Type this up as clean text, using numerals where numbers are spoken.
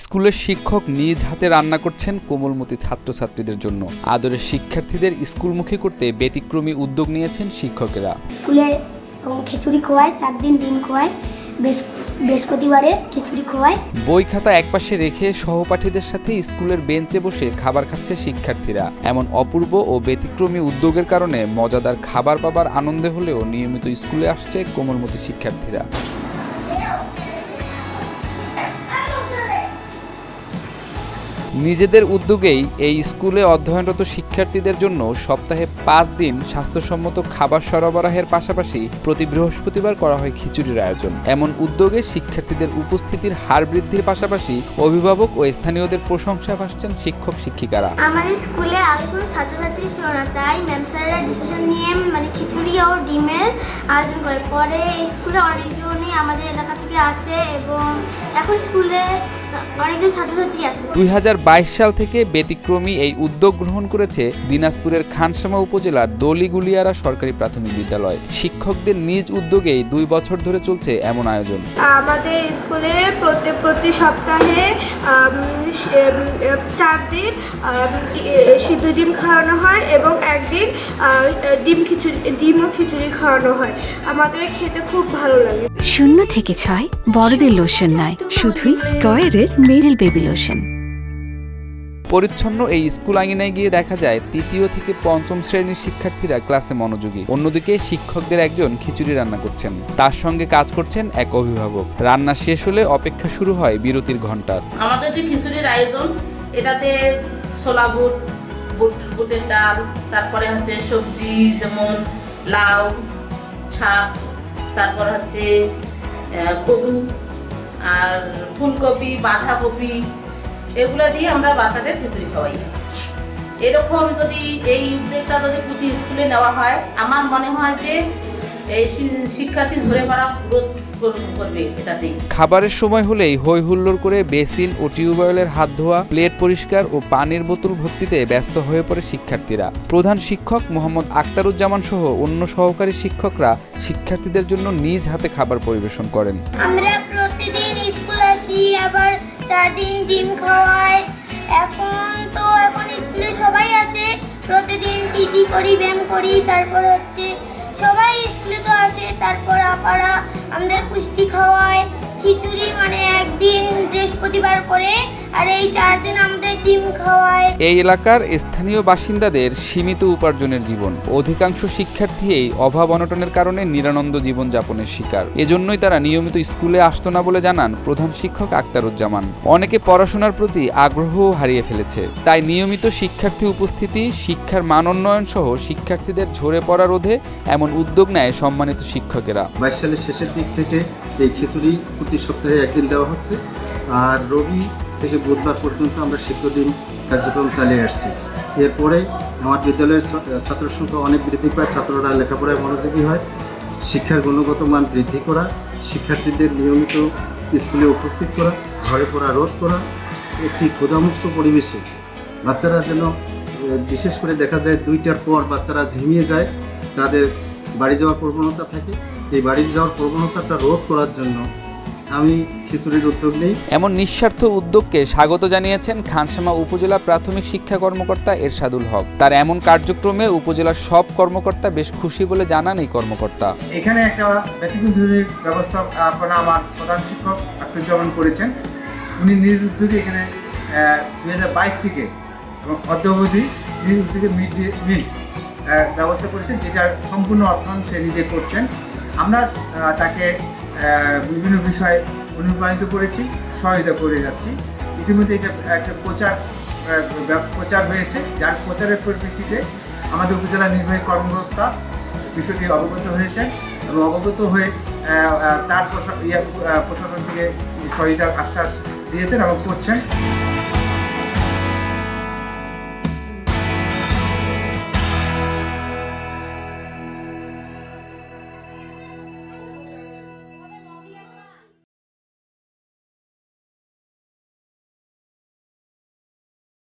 স্কুলের শিক্ষক নিজ হাতে রান্না করছেন কোমলমতি ছাত্রছাত্রীদের জন্য। আদরের শিক্ষার্থীদের স্কুলমুখী করতে ব্যতিক্রমী উদ্যোগ নিয়েছেন শিক্ষকেরা। স্কুলে খিচুড়ি খোয়ায়, 4 দিন ডিম খোয়ায়, বৃহস্পতিবারে খিচুড়ি খোয়ায়। বই খাতা একপাশে রেখে সহপাঠীদের সাথে স্কুলের বেঞ্চে বসে খাবার খাচ্ছে শিক্ষার্থীরা। এমন অপূর্ব ও ব্যতিক্রমী উদ্যোগের কারণে মজাদার খাবার পাবার আনন্দে হলেও নিয়মিত স্কুলে আসছে কোমলমতি শিক্ষার্থীরা। নিজেদের উদ্যোগেই এই স্কুলে অধ্যয়নরত শিক্ষার্থীদের জন্য সপ্তাহে 5 দিন স্বাস্থ্যসম্মত খাবার সরবরাহের পাশাপাশি প্রতি বৃহস্পতিবার করা হয় খিচুড়ির আয়োজন। এমন উদ্যোগে শিক্ষার্থীদের উপস্থিতির হার বৃদ্ধির পাশাপাশি অভিভাবক ও স্থানীয়দের প্রশংসায় ভাসছেন শিক্ষক শিক্ষিকারা। আমাদের স্কুলে আগে কোনো ছাত্রছাত্রী ছিল না, তাই ম্যাম স্যারেরা ডিসিশন নিয়ে খিচুড়ি ও ডিমের আয়োজন করে। পরে এই স্কুলে অনেকজনই আমাদের এলাকা থেকে আসে এবং এখন স্কুলে অনেকজন ছাত্রছাত্রী আছে। 2022 সাল থেকে ব্যতিক্রমী এই উদ্যোগ গ্রহণ করেছে দিনাজপুরের খানসামা উপজেলার দলিগুলিয়ারা সরকারি প্রাথমিক বিদ্যালয়। শিক্ষকদের নিজ উদ্যোগেই 2 বছর ধরে চলছে এমন আয়োজন। আমাদের স্কুলে প্রতি সপ্তাহে 4 দিন সিদ্ধ ডিম খাওয়ানো হয় এবং একদিন ডিম ও খিচুড়ি খাওয়ানো হয়। আমাদের খেতে খুব ভালো লাগে। 0 থেকে 6 বড়দের লোশন নয়, শুধুই স্কয়ারের মেরিল বেবি লোশন। পরিচ্ছন্ন এই স্কুল আঙিনায় গিয়ে দেখা যায় 3য় থেকে 5ম শ্রেণীর শিক্ষার্থীরা ক্লাসে মনোযোগী। অন্যদিকে শিক্ষকদের একজন খিচুড়ি রান্না করছেন, তার সঙ্গে কাজ করছেন এক অভিভাবক। রান্না শেষ হলে অপেক্ষা শুরু হয় বিরতির ঘন্টার। আমাদের যে খিচুড়ির আয়োজন, এটাতে ছোলা বুটের ডাল, তারপরে হচ্ছে সবজি যেমন লাউ শাক, তারপর হচ্ছে কদু আর ফুলকপি, বাঁধাকপি, এগুলো দিয়ে আমরা বাচ্চাদের খিচুড়ি খাওয়াই। এরকম যদি এই উদ্যোগটা যদি প্রতি স্কুলে নেওয়া হয়, আমার মনে হয় যে এই শিক্ষার্থী ঝরে পড়া রোধ করবে এটাতেই। খাবারের সময় হলেই হই হুল্লোড় করে বেসিন ও টিউবওয়েলের হাত ধোয়া, প্লেট পরিষ্কার ও পানির বোতল ভর্তিতে ব্যস্ত হয়ে পড়ে শিক্ষার্থীরা। প্রধান শিক্ষক মোহাম্মদ আক্তারুজ্জামান সহ অন্য সহকারী শিক্ষকরা শিক্ষার্থীদের জন্য নিজ হাতে খাবার পরিবেশন করেন। আমরা প্রতিদিন স্কুল আসি, আবার 4 দিন ডিম খাওয়াই। এখন স্কুলে সবাই আসে, প্রতিদিন টিটি করি, ব্যায়াম করি, তারপর সবাই স্কুলে তো আসে। তারপর আপারা আমাদের পুষ্টি খাওয়ায়, খিচুড়ি একদিন বৃহস্পতিবার করে, আর এই 4 দিন আমাদের ডিম খাওয়ায়। এই এলাকার স্থানীয় বাসিন্দাদের সীমিত উপার্জনের জীবন। অধিকাংশ শিক্ষার্থী এই অভাব অনটনের কারণে নিরানন্দ জীবনযাপনের শিকার। এজন্যই তারা নিয়মিত স্কুলে আসতো না বলে জানান প্রধান শিক্ষক আক্তারুজ্জামান। অনেকে পড়াশোনার প্রতি আগ্রহও হারিয়ে ফেলেছে, তাই নিয়মিত শিক্ষার্থী উপস্থিতি, শিক্ষার মান উন্নয়ন সহ শিক্ষার্থীদের ঝরে পড়া রোধে এমন উদ্যোগ নেয় সম্মানিত শিক্ষকেরা। 22 সালের শেষের দিক থেকে এই খিচুড়ি প্রতি সপ্তাহে 1 দিন দেওয়া হচ্ছে, আর রবি থেকে বুধবার পর্যন্ত আমরা সিদ্ধ ডিম কার্যক্রম চালিয়ে আসছি। এরপরে আমার বিদ্যালয়ের ছাত্র সংখ্যা অনেক বৃদ্ধি পায়, ছাত্ররা লেখাপড়ায় মনোযোগী হয়। শিক্ষার গুণগত মান বৃদ্ধি করা, শিক্ষার্থীদের নিয়মিত স্কুলে উপস্থিত করা, ঝরে পড়া রোধ করা, একটি ক্ষুধামুক্ত পরিবেশে বাচ্চারা যেন, বিশেষ করে দেখা যায় 2টার পর বাচ্চারা ঝিমিয়ে যায়, তাদের বাড়ি যাওয়ার প্রবণতা থাকে। এই বাড়ি যাওয়ার প্রবণতাটা রোধ করার জন্য আমি খিচুড়ির উদ্যোগ নেই। এমন নিঃস্বার্থ উদ্যোগকে স্বাগত জানিয়েছেন খানসামা উপজেলা প্রাথমিক শিক্ষা কর্মকর্তা এরশাদুল হক। তার এমন কার্যক্রমে উপজেলার সব কর্মকর্তা বেশ খুশি বলে জানান এই কর্মকর্তা। এখানে একটা ব্যতিক্রমী ব্যবস্থাপনা আমার প্রধান শিক্ষক আক্তারুজ্জামান করেছেন। উনি নিজ উদ্যোগে এখানে 2022 থেকে এবং অদ্যাবধি নিজ উদ্যোগে মিড ডে মিল ব্যবস্থা করেছেন, যেটার সম্পূর্ণ অর্থায়ন সে নিজে করছেন। আমরা তাকে বিভিন্ন বিষয়ে অনুপ্রাণিত করেছি, সহায়তা করে যাচ্ছি। ইতিমধ্যে এটা একটা প্রচার হয়েছে, যার প্রচারের পরিপ্রেক্ষিতে আমাদের উপজেলা নির্বাহী কর্মকর্তা বিষয়টি অবগত হয়েছেন এবং অবগত হয়ে তার প্রশাসন থেকে সহায়তার আশ্বাস দিয়েছেন এবং করছেন।